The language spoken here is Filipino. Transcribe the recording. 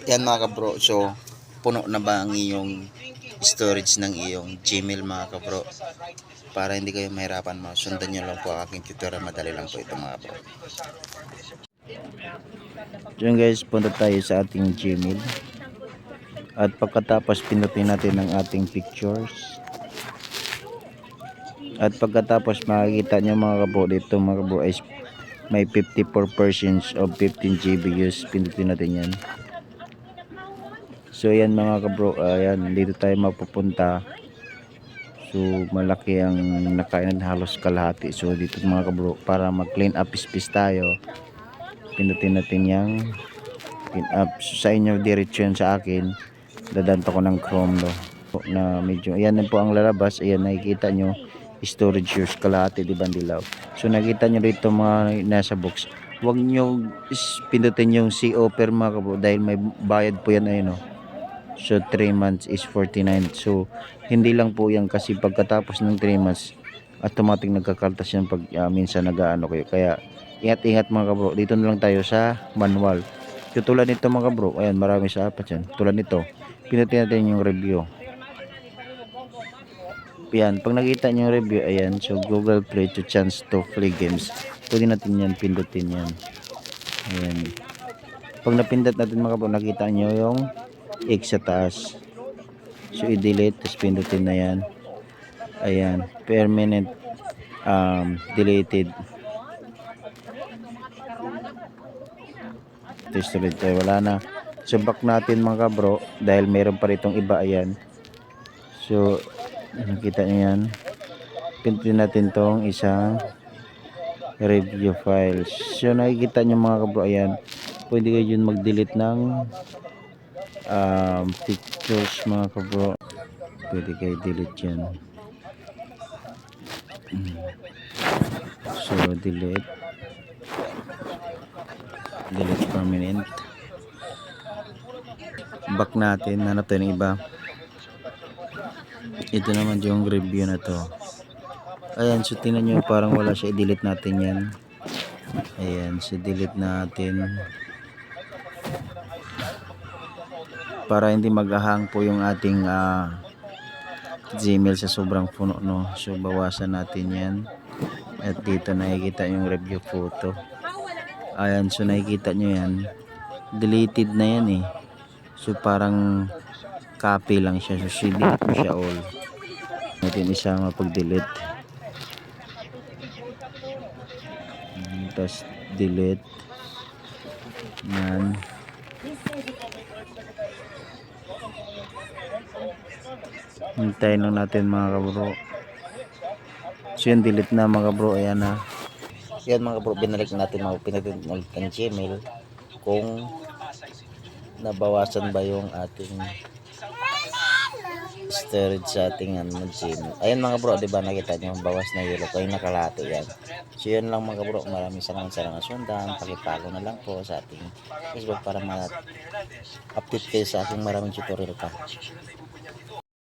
Yan mga kabro, so puno na ba ang iyong storage ng iyong Gmail mga kabro? Para hindi kayo mahirapan, sundan nyo lang po ang aking tutorial. Madali lang po ito mga kabro. Diyan guys, punta tayo sa ating Gmail. At pagkatapos pinutin natin ang ating pictures. At pagkatapos makikita nyo mga kabro, dito mga kabro is may 54% of 15 GB use. Pinutin natin yan. So yan mga kabro, ayan, dito tayo mapupunta. So malaki ang nakain, halos kalahati. So dito mga kabro, para mag clean up space tayo, pindutin natin yung clean up. So sa inyo diretso yan, sa akin dadanta ko ng Chrome na medyo, ayan po ang lalabas. Ayan, nakikita nyo storage use kalahati, di ba dilaw? So nakita nyo dito mga nasa box, huwag nyo pindutin yung CO per mga kabro, dahil may bayad po yan. Ayun, so 3 months is 49. So hindi lang po yan, kasi pagkatapos ng 3 months automatic nagkakaltas yan pag minsan nag-aano kayo. Kaya ingat-ingat mga kabro, dito na lang tayo sa manual. So tulad nito mga kabro, ayan, marami sa apat yan. Tulad nito, pinutin natin yung review. Yan, pag nakita nyo yung review, ayan, so Google Play to chance to play games, pwede natin yan pindutin yan. Ayan, pag napindot natin mga kabro, nakita nyo yung X sa taas. So i-delete, tapos pindutin na yan. Ayan, permanent deleted. Tapos tuloy tayo, wala na. So back natin mga kabro, dahil meron pa ritong iba. Ayan, so nakita nyo yan, pindutin natin tong isang review files. So nakikita nyo mga kabro, ayan, pwede kayo yun mag-delete ng pictures mga kabro. Pwede kayo delete yan. So delete permanent. Back natin, hanap tayo ng iba. Ito naman yung review na to. Ayan, so tingnan nyo, parang wala siya. I-delete natin yan. Ayan, so delete natin para hindi maghahang po yung ating Gmail sa sobrang puno, no? So bawasan natin yan. At dito nakikita yung review photo. Ayan, so nakikita nyo yan, deleted na yan eh. So parang copy lang siya. So delete mo siya all. Natin isama pag delete. Tapos delete yan. Hintayin lang natin mga kabro. So yan, delete na mga kabro. Ayan na. Yan mga kabro, binalik natin mga pinatid ng Gmail kung nabawasan ba yung ating storage sa ating Gmail. Ayan mga bro, di ba nakita nyo bawas na yellow ko yung nakalahati yan. So yun lang mga bro, maraming salamat sa sundan. Pakipalo na lang po sa ating Facebook para ma-update kayo sa aking maraming tutorial pa.